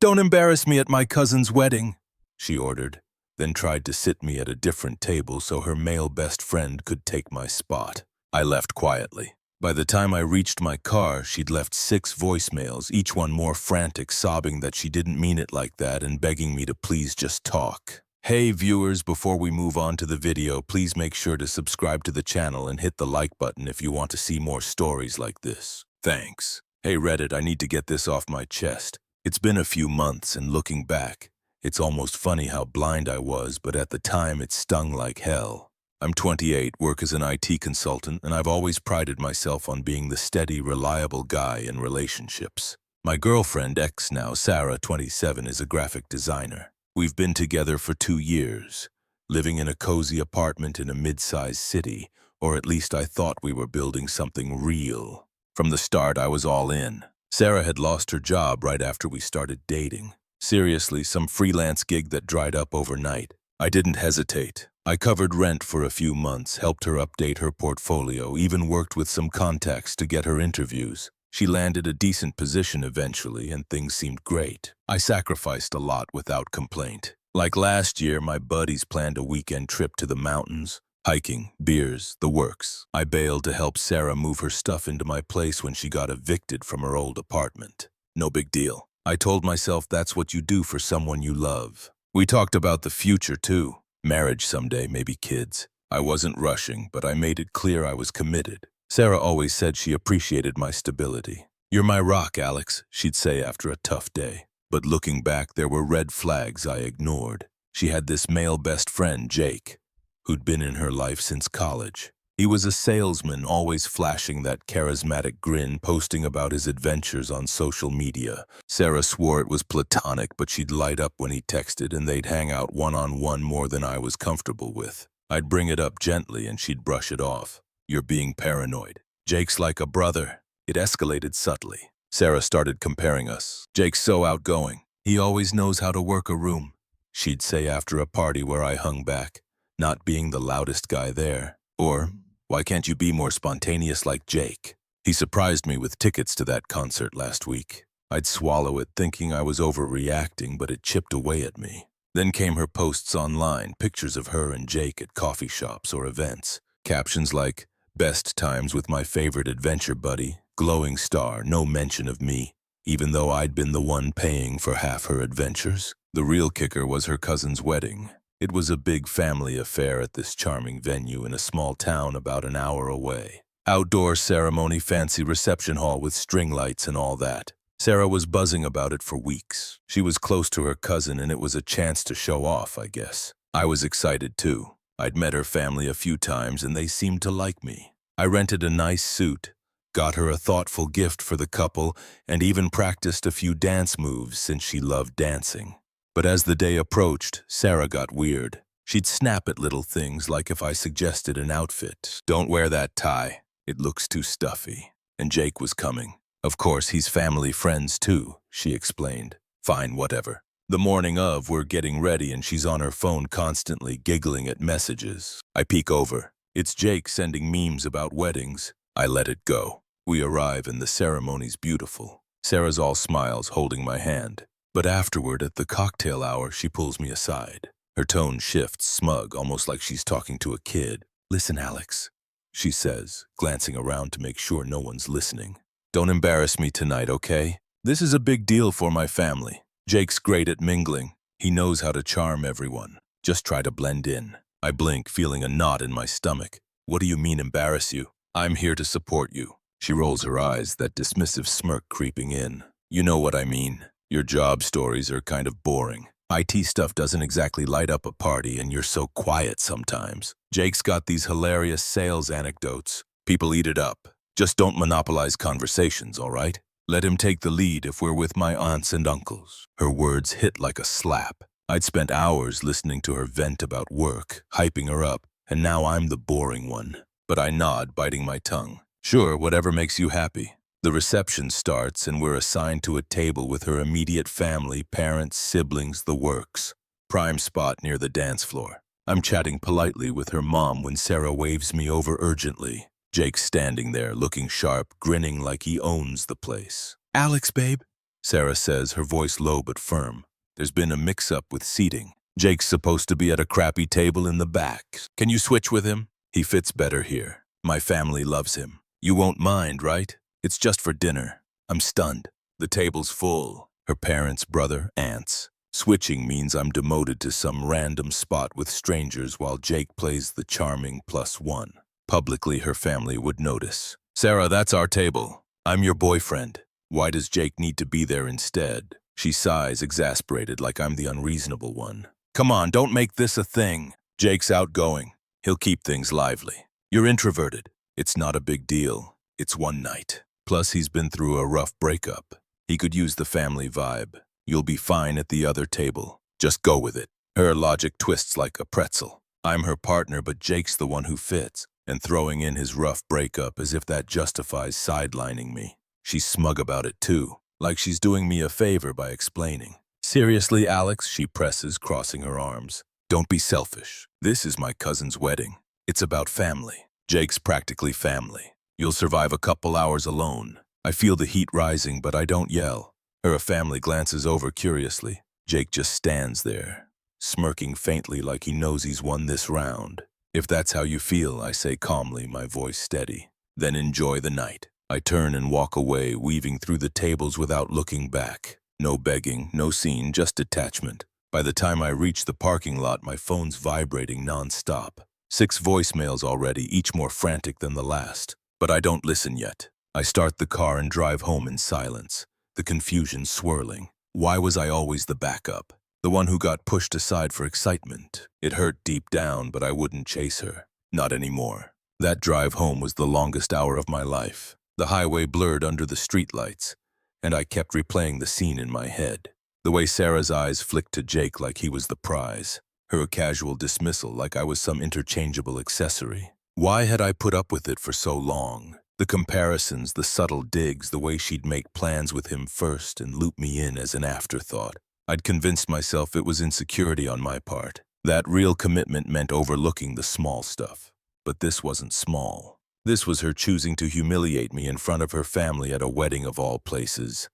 "Don't embarrass me at my cousin's wedding," she ordered, then tried to sit me at a different table so her male best friend could take my spot. I left quietly. By the time I reached my car, she'd left 6 voicemails, each one more frantic, sobbing that she didn't mean it like that and begging me to please just talk. Hey viewers, before we move on to the video, please make sure to subscribe to the channel and hit the like button if you want to see more stories like this. Thanks. Hey Reddit, I need to get this off my chest. It's been a few months, and looking back, it's almost funny how blind I was, but at the time it stung like hell. I'm 28, work as an IT consultant, and I've always prided myself on being the steady, reliable guy in relationships. My girlfriend, ex now, Sarah, 27, is a graphic designer. We've been together for 2 years, living in a cozy apartment in a mid-sized city, or at least I thought we were building something real. From the start, I was all in. Sarah had lost her job right after we started dating. Seriously, some freelance gig that dried up overnight. I didn't hesitate. I covered rent for a few months, helped her update her portfolio, even worked with some contacts to get her interviews. She landed a decent position eventually, and things seemed great. I sacrificed a lot without complaint. Like last year, my buddies planned a weekend trip to the mountains. Hiking, beers, the works. I bailed to help Sarah move her stuff into my place when she got evicted from her old apartment. No big deal. I told myself that's what you do for someone you love. We talked about the future too. Marriage someday, maybe kids. I wasn't rushing, but I made it clear I was committed. Sarah always said she appreciated my stability. "You're my rock, Alex," she'd say after a tough day. But looking back, there were red flags I ignored. She had this male best friend, Jake, who'd been in her life since college. He was a salesman, always flashing that charismatic grin, posting about his adventures on social media. Sarah swore it was platonic, but she'd light up when he texted, and they'd hang out one-on-one more than I was comfortable with. I'd bring it up gently, and she'd brush it off. "You're being paranoid. Jake's like a brother." It escalated subtly. Sarah started comparing us. "Jake's so outgoing. He always knows how to work a room," she'd say after a party where I hung back, not being the loudest guy there. Or, "Why can't you be more spontaneous like Jake?" He surprised me with tickets to that concert last week. I'd swallow it thinking I was overreacting, but it chipped away at me. Then came her posts online, pictures of her and Jake at coffee shops or events. Captions like, "Best times with my favorite adventure buddy," glowing star, no mention of me, even though I'd been the one paying for half her adventures. The real kicker was her cousin's wedding. It was a big family affair at this charming venue in a small town about an hour away. Outdoor ceremony, fancy reception hall with string lights and all that. Sarah was buzzing about it for weeks. She was close to her cousin, and it was a chance to show off, I guess. I was excited too. I'd met her family a few times, and they seemed to like me. I rented a nice suit, got her a thoughtful gift for the couple, and even practiced a few dance moves since she loved dancing. But as the day approached, Sarah got weird. She'd snap at little things like if I suggested an outfit. "Don't wear that tie. It looks too stuffy." And Jake was coming. "Of course, he's family friends too," she explained. "Fine, whatever." The morning of, we're getting ready and she's on her phone constantly giggling at messages. I peek over. It's Jake sending memes about weddings. I let it go. We arrive and the ceremony's beautiful. Sarah's all smiles, holding my hand. But afterward, at the cocktail hour, she pulls me aside. Her tone shifts, smug, almost like she's talking to a kid. "Listen, Alex," she says, glancing around to make sure no one's listening. "Don't embarrass me tonight, okay? This is a big deal for my family. Jake's great at mingling. He knows how to charm everyone. Just try to blend in." I blink, feeling a knot in my stomach. "What do you mean, embarrass you? I'm here to support you." She rolls her eyes, that dismissive smirk creeping in. "You know what I mean. Your job stories are kind of boring. IT stuff doesn't exactly light up a party, and you're so quiet sometimes. Jake's got these hilarious sales anecdotes. People eat it up. Just don't monopolize conversations, all right? Let him take the lead if we're with my aunts and uncles." Her words hit like a slap. I'd spent hours listening to her vent about work, hyping her up, and now I'm the boring one. But I nod, biting my tongue. "Sure, whatever makes you happy." The reception starts, and we're assigned to a table with her immediate family, parents, siblings, the works. Prime spot near the dance floor. I'm chatting politely with her mom when Sarah waves me over urgently. Jake's standing there, looking sharp, grinning like he owns the place. "Alex, babe." Sarah says, her voice low but firm. There's been a mix-up with seating. Jake's supposed to be at a crappy table in the back. Can you switch with him? He fits better here. My family loves him. You won't mind, right? It's just for dinner. I'm stunned. The table's full. Her parents, brother, aunts. Switching means I'm demoted to some random spot with strangers while Jake plays the charming +1. Publicly, her family would notice. Sarah, that's our table. I'm your boyfriend. Why does Jake need to be there instead? She sighs, exasperated, like I'm the unreasonable one. Come on, don't make this a thing. Jake's outgoing. He'll keep things lively. You're introverted. It's not a big deal. It's one night. Plus, he's been through a rough breakup. He could use the family vibe. You'll be fine at the other table. Just go with it. Her logic twists like a pretzel. I'm her partner, but Jake's the one who fits, and throwing in his rough breakup as if that justifies sidelining me. She's smug about it too, like she's doing me a favor by explaining. Seriously, Alex, she presses, crossing her arms. Don't be selfish. This is my cousin's wedding. It's about family. Jake's practically family. You'll survive a couple hours alone. I feel the heat rising, but I don't yell. Her family glances over curiously. Jake just stands there, smirking faintly like he knows he's won this round. If that's how you feel, I say calmly, my voice steady. Then enjoy the night. I turn and walk away, weaving through the tables without looking back. No begging, no scene, just detachment. By the time I reach the parking lot, my phone's vibrating non-stop. 6 voicemails already, each more frantic than the last. But I don't listen yet. I start the car and drive home in silence. The confusion swirling. Why was I always the backup? The one who got pushed aside for excitement. It hurt deep down, but I wouldn't chase her. Not anymore. That drive home was the longest hour of my life. The highway blurred under the streetlights, and I kept replaying the scene in my head. The way Sarah's eyes flicked to Jake like he was the prize. Her casual dismissal like I was some interchangeable accessory. Why had I put up with it for so long? The comparisons, the subtle digs, the way she'd make plans with him first and loop me in as an afterthought. I'd convinced myself it was insecurity on my part. That real commitment meant overlooking the small stuff. But this wasn't small. This was her choosing to humiliate me in front of her family at a wedding of all places,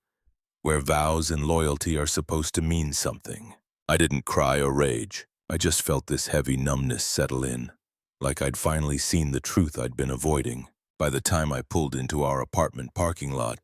where vows and loyalty are supposed to mean something. I didn't cry or rage. I just felt this heavy numbness settle in, like I'd finally seen the truth I'd been avoiding. By the time I pulled into our apartment parking lot,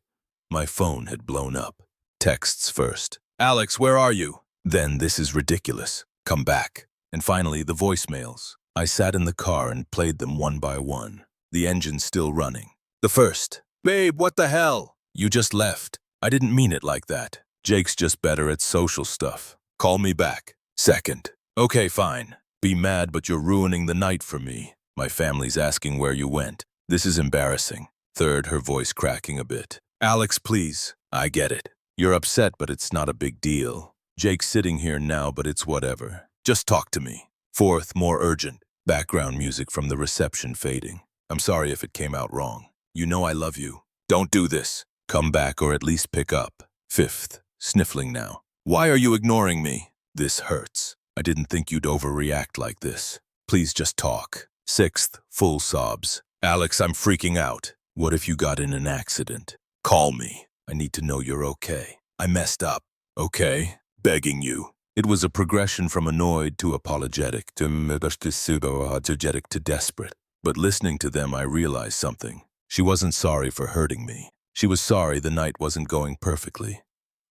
my phone had blown up. Texts first. Alex, where are you? Then, this is ridiculous. Come back. And finally, the voicemails. I sat in the car and played them one by one. The engine's still running. The first. Babe, what the hell? You just left. I didn't mean it like that. Jake's just better at social stuff. Call me back. Second. Okay, fine. Be mad, but you're ruining the night for me. My family's asking where you went. This is embarrassing. Third, her voice cracking a bit. Alex, please. I get it. You're upset, but it's not a big deal. Jake's sitting here now, but it's whatever. Just talk to me. Fourth, more urgent. Background music from the reception fading. I'm sorry if it came out wrong. You know I love you. Don't do this. Come back or at least pick up. Fifth, sniffling now. Why are you ignoring me? This hurts. I didn't think you'd overreact like this. Please just talk. Sixth, full sobs. Alex, I'm freaking out. What if you got in an accident? Call me. I need to know you're okay. I messed up. Okay? Begging you. It was a progression from annoyed to apologetic to pseudo-apologetic to desperate. But listening to them, I realized something. She wasn't sorry for hurting me. She was sorry the night wasn't going perfectly.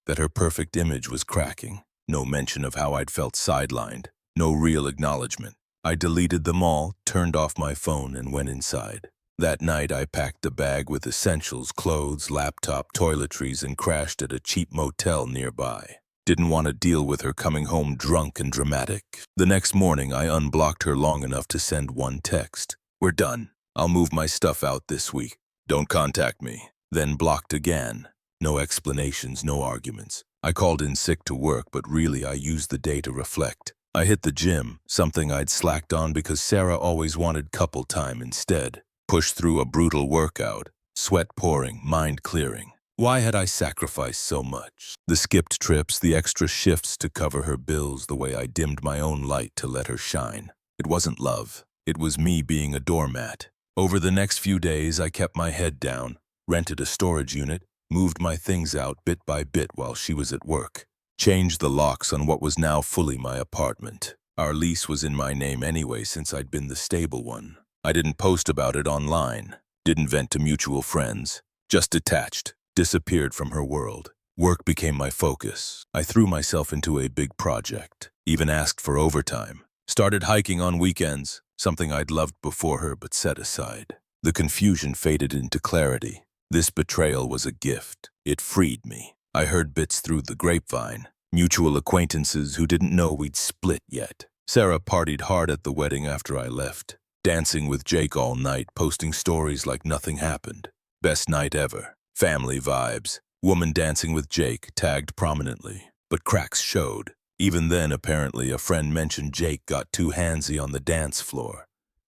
That her perfect image was cracking. No mention of how I'd felt sidelined. No real acknowledgement. I deleted them all, turned off my phone, and went inside. That night, I packed a bag with essentials, clothes, laptop, toiletries, and crashed at a cheap motel nearby. Didn't want to deal with her coming home drunk and dramatic. The next morning, I unblocked her long enough to send one text. We're done. I'll move my stuff out this week. Don't contact me. Then blocked again. No explanations, no arguments. I called in sick to work, but really I used the day to reflect. I hit the gym, something I'd slacked on because Sarah always wanted couple time instead. Pushed through a brutal workout, sweat pouring, mind clearing. Why had I sacrificed so much? The skipped trips, the extra shifts to cover her bills, the way I dimmed my own light to let her shine. It wasn't love. It was me being a doormat. Over the next few days, I kept my head down, rented a storage unit, moved my things out bit by bit while she was at work, changed the locks on what was now fully my apartment. Our lease was in my name anyway since I'd been the stable one. I didn't post about it online, didn't vent to mutual friends, just detached, disappeared from her world. Work became my focus. I threw myself into a big project, even asked for overtime. Started hiking on weekends, something I'd loved before her but set aside. The confusion faded into clarity. This betrayal was a gift. It freed me. I heard bits through the grapevine. Mutual acquaintances who didn't know we'd split yet. Sarah partied hard at the wedding after I left, dancing with Jake all night, posting stories like nothing happened. Best night ever. Family vibes. Woman dancing with Jake, tagged prominently. But cracks showed. Even then, apparently, a friend mentioned Jake got too handsy on the dance floor,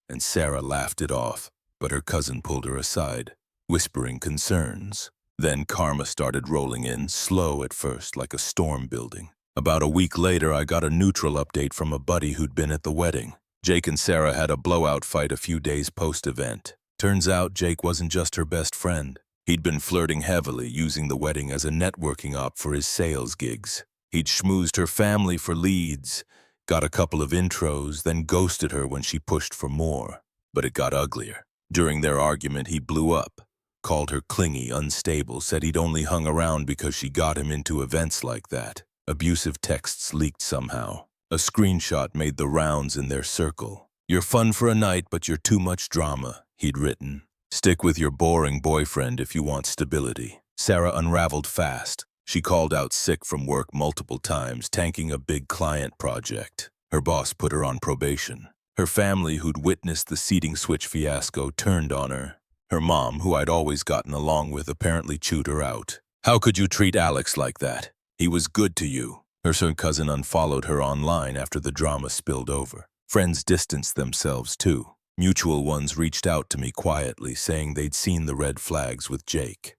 and Sarah laughed it off, but her cousin pulled her aside, whispering concerns. Then karma started rolling in, slow at first, like a storm building. About a week later, I got a neutral update from a buddy who'd been at the wedding. Jake and Sarah had a blowout fight a few days post-event. Turns out Jake wasn't just her best friend. He'd been flirting heavily, using the wedding as a networking op for his sales gigs. He'd schmoozed her family for leads, got a couple of intros, then ghosted her when she pushed for more. But it got uglier. During their argument, he blew up, called her clingy, unstable, said he'd only hung around because she got him into events like that. Abusive texts leaked somehow. A screenshot made the rounds in their circle. "You're fun for a night, but you're too much drama," he'd written. "Stick with your boring boyfriend if you want stability." Sarah unraveled fast. She called out sick from work multiple times, tanking a big client project. Her boss put her on probation. Her family, who'd witnessed the seating switch fiasco, turned on her. Her mom, who I'd always gotten along with, apparently chewed her out. "How could you treat Alex like that? He was good to you." Her cousin unfollowed her online after the drama spilled over. Friends distanced themselves too. Mutual ones reached out to me quietly, saying they'd seen the red flags with Jake.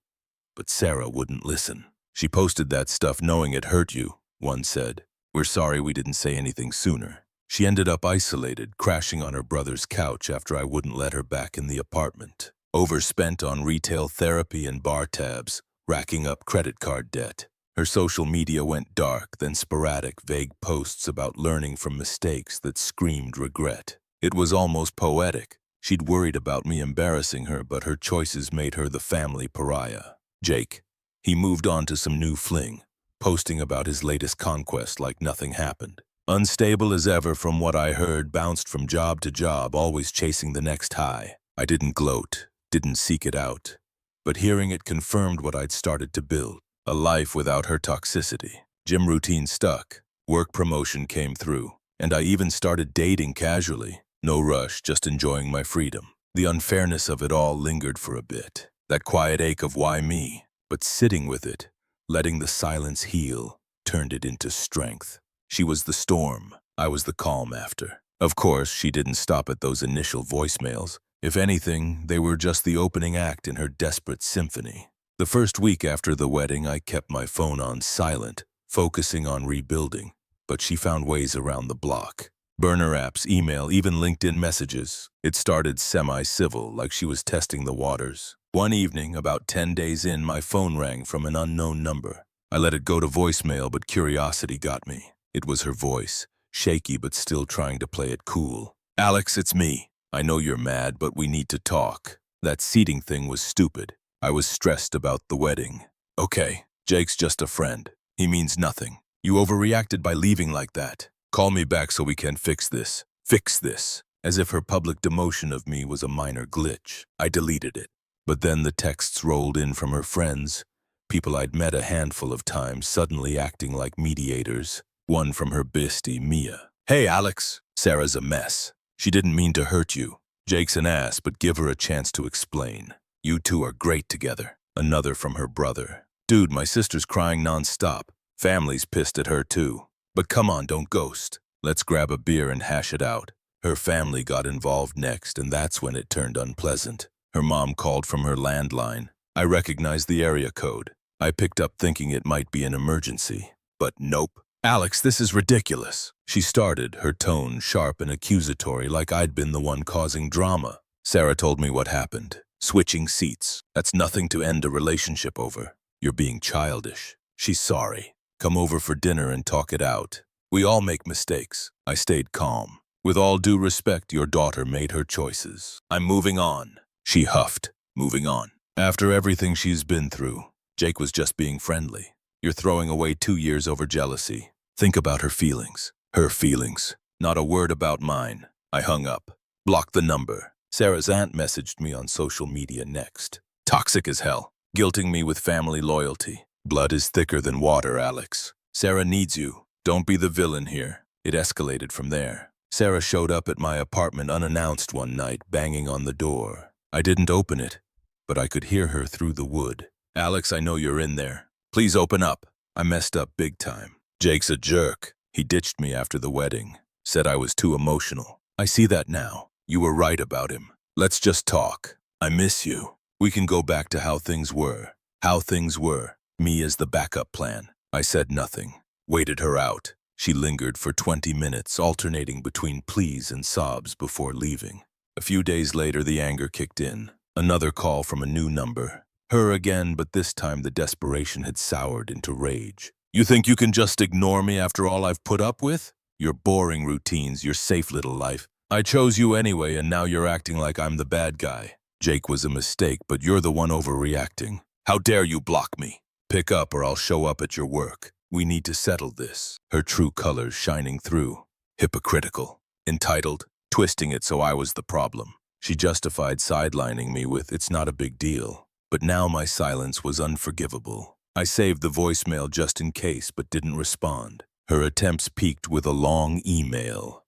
But Sarah wouldn't listen. "She posted that stuff knowing it hurt you," one said. "We're sorry we didn't say anything sooner." She ended up isolated, crashing on her brother's couch after I wouldn't let her back in the apartment. Overspent on retail therapy and bar tabs, racking up credit card debt. Her social media went dark, then sporadic, vague posts about learning from mistakes that screamed regret. It was almost poetic. She'd worried about me embarrassing her, but her choices made her the family pariah. Jake. He moved on to some new fling, posting about his latest conquest like nothing happened. Unstable as ever from what I heard, bounced from job to job, always chasing the next high. I didn't gloat, didn't seek it out. But hearing it confirmed what I'd started to build. A life without her toxicity. Gym routine stuck. Work promotion came through. And I even started dating casually. No rush, just enjoying my freedom. The unfairness of it all lingered for a bit. That quiet ache of why me? But sitting with it, letting the silence heal, turned it into strength. She was the storm. I was the calm after. Of course, she didn't stop at those initial voicemails. If anything, they were just the opening act in her desperate symphony. The first week after the wedding, I kept my phone on silent, focusing on rebuilding. But she found ways around the block. Burner apps, email, even LinkedIn messages. It started semi-civil, like she was testing the waters. One evening, about 10 days in, my phone rang from an unknown number. I let it go to voicemail, but curiosity got me. It was her voice, shaky but still trying to play it cool. "Alex, it's me. I know you're mad, but we need to talk. That seating thing was stupid. I was stressed about the wedding." "Okay, Jake's just a friend. He means nothing. You overreacted by leaving like that. Call me back so we can fix this. Fix this." As if her public demotion of me was a minor glitch. I deleted it. But then the texts rolled in from her friends, people I'd met a handful of times, suddenly acting like mediators. One from her bestie, Mia. "Hey, Alex. Sarah's a mess. She didn't mean to hurt you. Jake's an ass, but give her a chance to explain. You two are great together." Another from her brother. "Dude, my sister's crying nonstop. Family's pissed at her too. But come on, don't ghost. Let's grab a beer and hash it out." Her family got involved next, and that's when it turned unpleasant. Her mom called from her landline. I recognized the area code. I picked up thinking it might be an emergency. But nope. "Alex, this is ridiculous." She started, her tone sharp and accusatory, like I'd been the one causing drama. Sarah told me what happened. Switching seats. That's nothing to end a relationship over. You're being childish. She's sorry. Come over for dinner and talk it out. We all make mistakes. I stayed calm. With all due respect, your daughter made her choices. I'm moving on. She huffed. Moving on. After everything she's been through, Jake was just being friendly. You're throwing away 2 years over jealousy. Think about her feelings. Her feelings. Not a word about mine. I hung up. Blocked the number. Sarah's aunt messaged me on social media next. Toxic as hell. Guilting me with family loyalty. Blood is thicker than water, Alex. Sarah needs you. Don't be the villain here. It escalated from there. Sarah showed up at my apartment unannounced one night, banging on the door. I didn't open it, but I could hear her through the wood. Alex, I know you're in there. Please open up. I messed up big time. Jake's a jerk. He ditched me after the wedding. Said I was too emotional. I see that now. You were right about him. Let's just talk. I miss you. We can go back to how things were. How things were. Me as the backup plan. I said nothing. Waited her out. She lingered for 20 minutes, alternating between pleas and sobs before leaving. A few days later, the anger kicked in. Another call from a new number. Her again, but this time the desperation had soured into rage. You think you can just ignore me after all I've put up with? Your boring routines, your safe little life. I chose you anyway, and now you're acting like I'm the bad guy. Jake was a mistake, but you're the one overreacting. How dare you block me? Pick up or I'll show up at your work. We need to settle this. Her true colors shining through. Hypocritical. Entitled. Twisting it so I was the problem. She justified sidelining me with, it's not a big deal. But now my silence was unforgivable. I saved the voicemail just in case, but didn't respond. Her attempts peaked with a long email.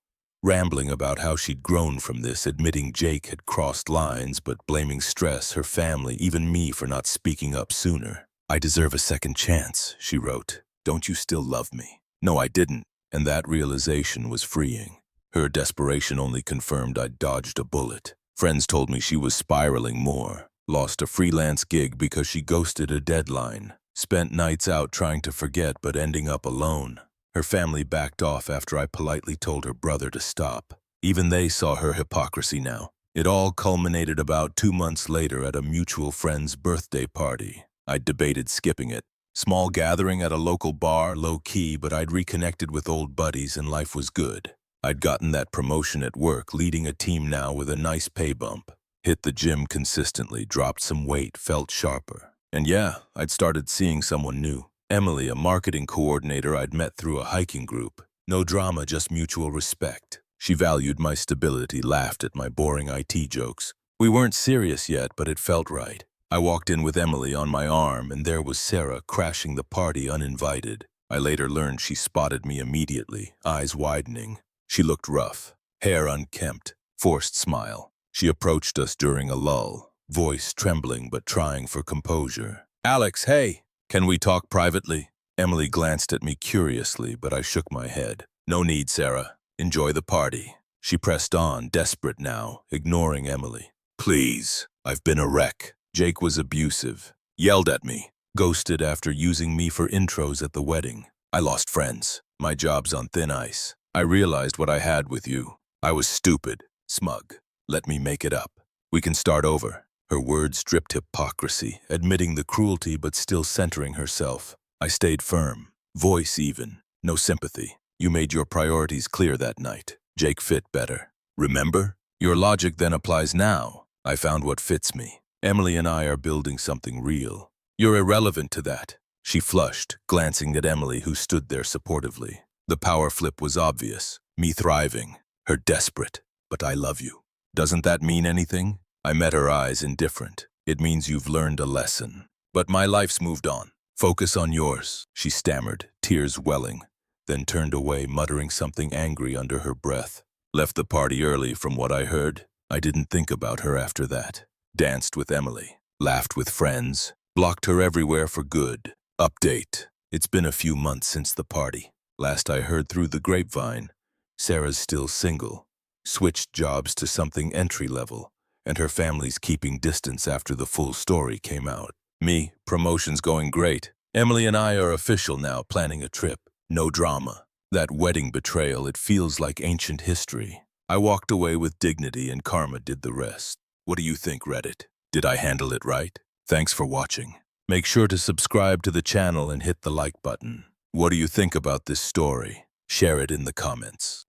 Rambling about how she'd grown from this, admitting Jake had crossed lines, but blaming stress, her family, even me for not speaking up sooner. I deserve a second chance, she wrote. Don't you still love me? No, I didn't, and that realization was freeing. Her desperation only confirmed I'd dodged a bullet. Friends told me she was spiraling more. Lost a freelance gig because she ghosted a deadline. Spent nights out trying to forget but ending up alone. Her family backed off after I politely told her brother to stop. Even they saw her hypocrisy now. It all culminated about 2 months later at a mutual friend's birthday party. I'd debated skipping it. Small gathering at a local bar, low-key, but I'd reconnected with old buddies and life was good. I'd gotten that promotion at work, leading a team now with a nice pay bump. Hit the gym consistently, dropped some weight, felt sharper. And yeah, I'd started seeing someone new. Emily, a marketing coordinator I'd met through a hiking group. No drama, just mutual respect. She valued my stability, laughed at my boring IT jokes. We weren't serious yet, but it felt right. I walked in with Emily on my arm, and there was Sarah crashing the party uninvited. I later learned she spotted me immediately, eyes widening. She looked rough, hair unkempt, forced smile. She approached us during a lull, voice trembling but trying for composure. Alex, hey! Can we talk privately? Emily glanced at me curiously, but I shook my head. No need, Sarah. Enjoy the party. She pressed on, desperate now, ignoring Emily. Please, I've been a wreck. Jake was abusive. Yelled at me. Ghosted after using me for intros at the wedding. I lost friends. My job's on thin ice. I realized what I had with you. I was stupid, smug. Let me make it up. We can start over. Her words dripped hypocrisy, admitting the cruelty but still centering herself. I stayed firm, voice even, no sympathy. You made your priorities clear that night. Jake fit better. Remember? Your logic then applies now. I found what fits me. Emily and I are building something real. You're irrelevant to that. She flushed, glancing at Emily, who stood there supportively. The power flip was obvious. Me thriving. Her desperate. But I love you. Doesn't that mean anything? I met her eyes, indifferent. It means you've learned a lesson. But my life's moved on. Focus on yours, she stammered, tears welling, then turned away, muttering something angry under her breath. Left the party early from what I heard. I didn't think about her after that. Danced with Emily, laughed with friends, blocked her everywhere for good. Update. It's been a few months since the party. Last I heard through the grapevine, Sarah's still single. Switched jobs to something entry-level. And her family's keeping distance after the full story came out. Me, promotion's going great. Emily and I are official now, planning a trip. No drama. That wedding betrayal, it feels like ancient history. I walked away with dignity and karma did the rest. What do you think, Reddit? Did I handle it right? Thanks for watching. Make sure to subscribe to the channel and hit the like button. What do you think about this story? Share it in the comments.